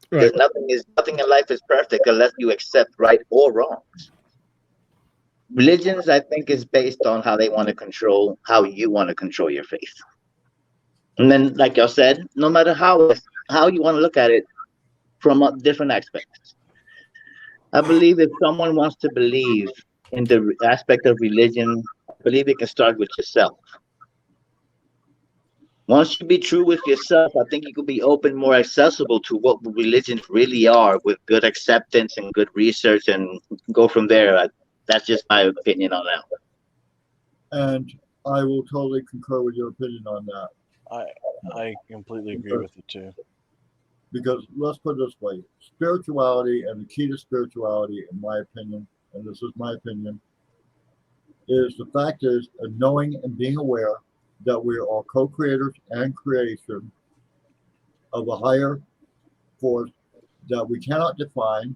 Because nothing in life is perfect unless you accept right or wrongs. Religions, I think, is based on how they want to control, how you want to control your faith. And then, like y'all said, no matter how you want to look at it from a different aspects. I believe if someone wants to believe in the aspect of religion, I believe it can start with yourself. Once you be true with yourself, I think you could be open, more accessible to what religions really are with good acceptance and good research and go from there. That's just my opinion on that.
And I will totally concur with your opinion on that.
I completely agree with it too.
Because let's put it this way, spirituality and the key to spirituality, in my opinion, and this is my opinion, is the fact is knowing and being aware that we are co-creators and creation of a higher force that we cannot define,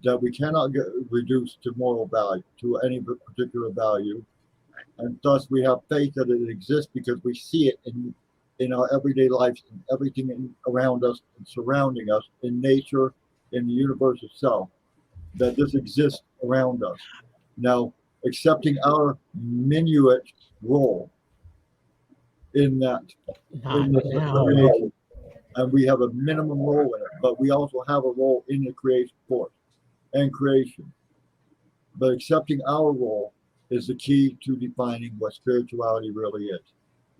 that we cannot get reduced to moral value, to any particular value. And thus we have faith that it exists because we see it in our everyday lives, in everything around us and surrounding us, in nature, in the universe itself, that this exists around us. Now, accepting our minuet role in that, and we have a minimum role in it, but we also have a role in the creation force and creation. But accepting our role is the key to defining what spirituality really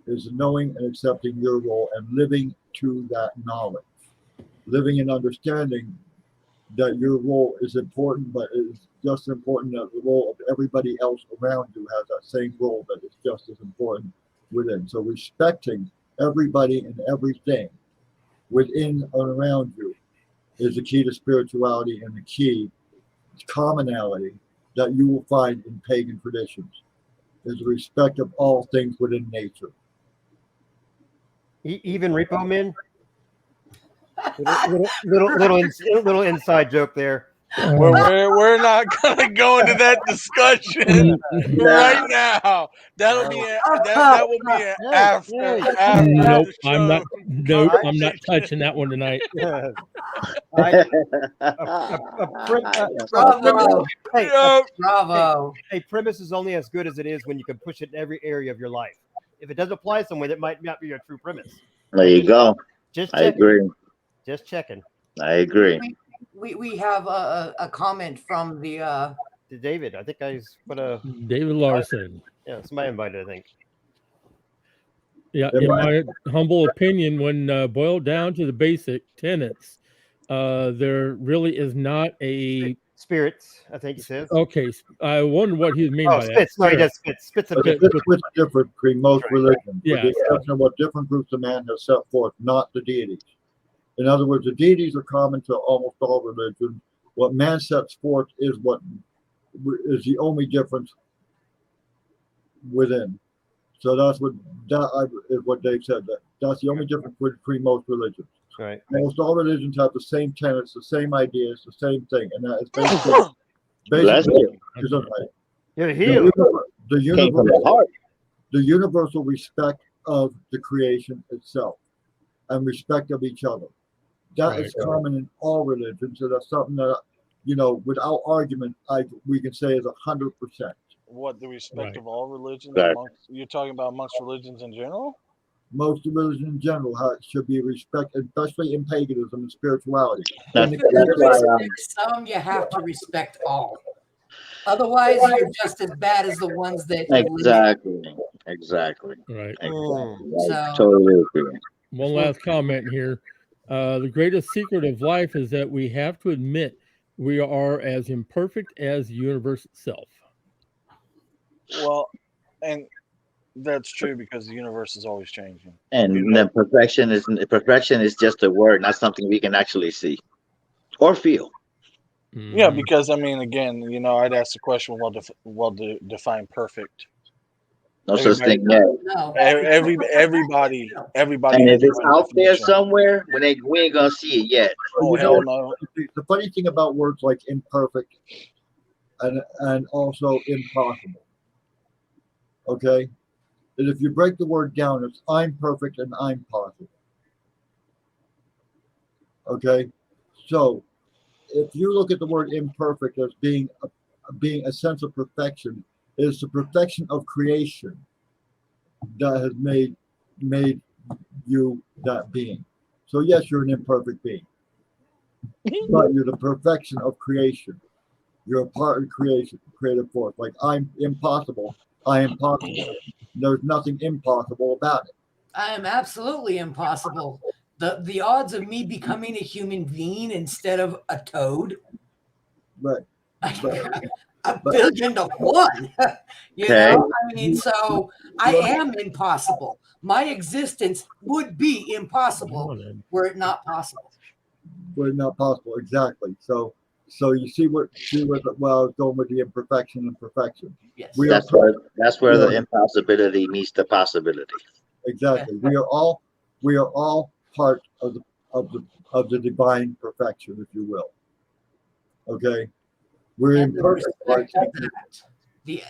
is knowing and accepting your role and living to that knowledge, living and understanding that your role is important, but it is just as important as the role of everybody else around you has that same role that is just as important within. So respecting everybody and everything within and around you is the key to spirituality and the key commonality that you will find in pagan traditions, is the respect of all things within nature.
Even repo men. Little inside joke there.
We're not gonna go into that discussion right now. That will be an after.
Nope,
the
I'm not.
show
Nope, I'm not touching that one tonight.
Bravo.
A premise is only as good as it is when you can push it in every area of your life. If it doesn't apply somewhere, that might not be a true premise.
There you go.
I
agree.
Just checking.
I agree.
We have a comment from the
David. I think
David Larson.
Yeah, somebody invited, I think.
Yeah, in my humble opinion, when boiled down to the basic tenets, there really is not a
spirits. I think he says.
Okay, I wonder what he means by that.
No, he does spits. Spits
But it's different between most religions,
Yeah.
with the exception of what different groups of man have set forth, not the deities. In other words, the deities are common to almost all religions. What man sets forth is what is the only difference within. So that's what is what Dave said. That's the only difference between most religions.
Right.
Almost all religions have the same tenets, the same ideas, the same thing, and that is
You're healed.
The universal respect of the creation itself and respect of each other. That is common in all religions, so that's something that, without argument, we can say is 100%.
What, the respect of all religions?
Right.
You're talking about amongst religions in general?
Most religions in general should be respected, especially in paganism and spirituality.
If you respect some, you have to respect all. Otherwise, you're just as bad as the ones that
Exactly.
Right.
I totally agree.
One last comment here. The greatest secret of life is that we have to admit we are as imperfect as the universe itself.
Well, and that's true because the universe is always changing.
And then perfection is just a word, not something we can actually see or feel.
Mm-hmm.
Yeah, because again, I'd ask the question, define perfect.
No such thing yet.
No.
Everybody.
And
has
if it's
their own
out there
definition.
somewhere, we ain't gonna see it yet.
Oh,
You
hell
know,
no.
the funny thing about words like imperfect and also impossible, okay, is if you break the word down, it's I'm perfect and I'm possible. Okay, so if you look at the word imperfect as being a sense of perfection, it's the perfection of creation that has made you that being. So yes, you're an imperfect being, but you're the perfection of creation. You're a part of creation, creative force. Like I'm impossible, I am possible. There's nothing impossible about it.
I am absolutely impossible. The odds of me becoming a human being instead of a toad,
Right.
a billion to one. You
Okay.
know, I mean, so I am impossible. My existence would be impossible were it not possible.
Were not possible, exactly. So you see what well, I was going with the imperfection and perfection.
Yes.
That's where the impossibility meets the possibility.
Exactly. We are all part of the divine perfection, if you will. Okay. We're
And the
imperfect.
respect of that, the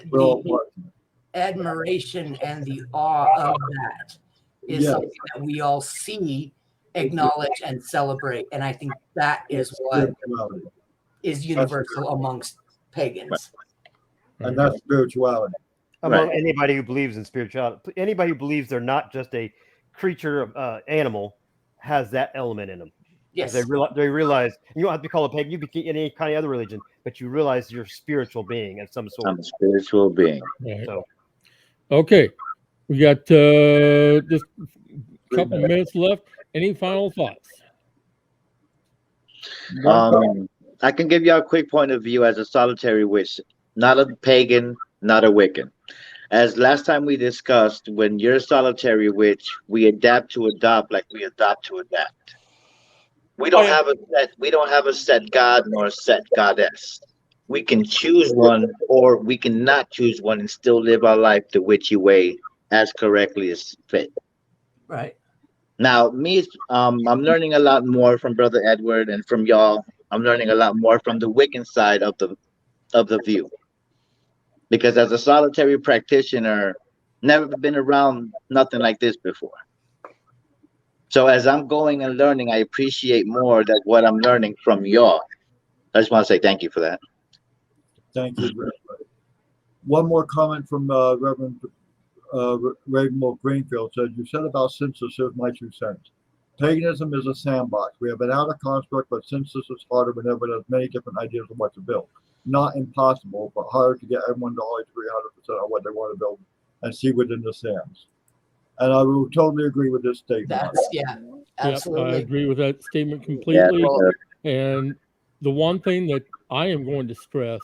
admiration and the awe of that is something that we all see, acknowledge, and celebrate. And I think that is what is universal amongst pagans.
And that's spirituality.
Among anybody who believes in spirituality, anybody who believes they're not just a creature, animal, has that element in them.
Yes.
They realize you don't have to call a pagan. You be in any kind of other religion, but you realize you're a spiritual being of some sort.
I'm a spiritual being.
Right.
So,
okay, we got just a couple of minutes left. Any final thoughts?
I can give you a quick point of view as a solitary witch, not a pagan, not a Wiccan. As last time we discussed, when you're a solitary witch, we adapt to adopt like we adopt to adapt. We don't have a set god nor a set goddess. We can choose one or we can not choose one and still live our life the witchy way as correctly as fit.
Right.
Now, I'm learning a lot more from Brother Edward and from y'all. I'm learning a lot more from the Wiccan side of the view. Because as a solitary practitioner, never been around nothing like this before. So as I'm going and learning, I appreciate more that what I'm learning from y'all. I just want to say thank you for that.
Thank you. One more comment from Reverend Ravenwolf Greenfield said, you said about synthesis, my 2 cents. Paganism is a sandbox. We have an outer construct, but synthesis is harder whenever there's many different ideas of what to build. Not impossible, but harder to get everyone to always agree 100% on what they want to build and see within the sands. And I will totally agree with this statement.
Absolutely.
Yep, I agree with that statement completely. And the one thing that I am going to stress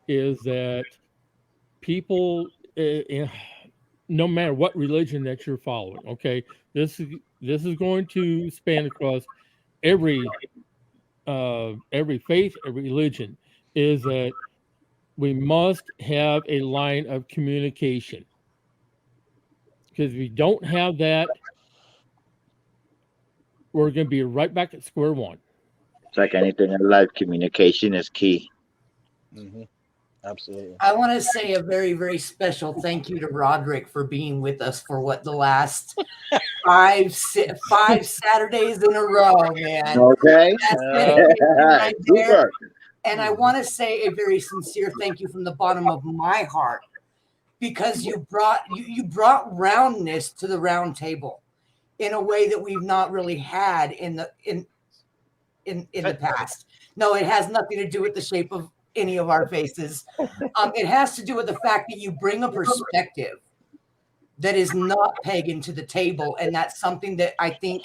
is that people, no matter what religion that you're following, okay, this is going to span across every faith, every religion, is that we must have a line of communication. Because if we don't have that, we're going to be right back at square one.
It's like anything in life, communication is key.
Mm-hmm. Absolutely.
I want to say a very, very special thank you to Roderick for being with us for the last five Saturdays in a row, man.
Okay.
Right there. And I want to say a very sincere thank you from the bottom of my heart, because you brought roundness to the round table in a way that we've not really had in the past. No, it has nothing to do with the shape of any of our faces. It has to do with the fact that you bring a perspective that is not pagan to the table, and that's something that I think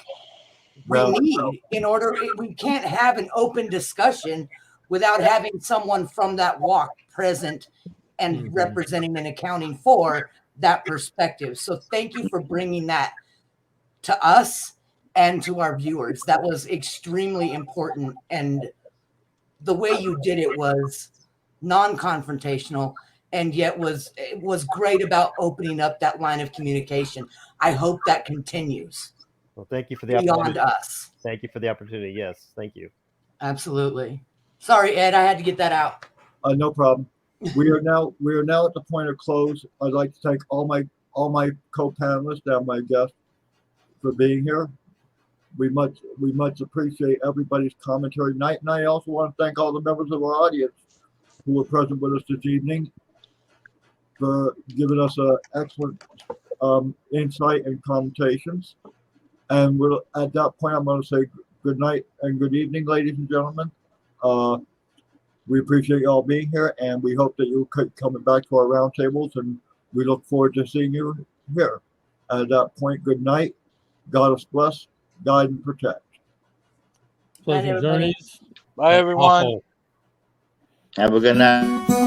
we need in order. We can't have an open discussion without having someone from that walk present and representing and accounting for that perspective. So thank you for bringing that to us and to our viewers. That was extremely important. And the way you did it was non-confrontational. and yet was great about opening up that line of communication. I hope that continues
Well, thank you for the
beyond
opportunity.
us.
Thank you for the opportunity. Yes, thank you.
Absolutely. Sorry, Ed, I had to get that out.
No problem. We are now at the point of close. I'd like to thank all my co-panelists and my guests for being here. We much appreciate everybody's commentary tonight, and I also want to thank all the members of our audience who were present with us this evening for giving us an excellent insight and commentations. And at that point, I'm going to say good night and good evening, ladies and gentlemen. We appreciate you all being here, and we hope that you could coming back to our roundtables, and we look forward to seeing you here. At that point, good night. God us bless, guide, and protect.
Pleasant
everybody.
journeys.
Bye, everyone.
Aho.
Have a good night.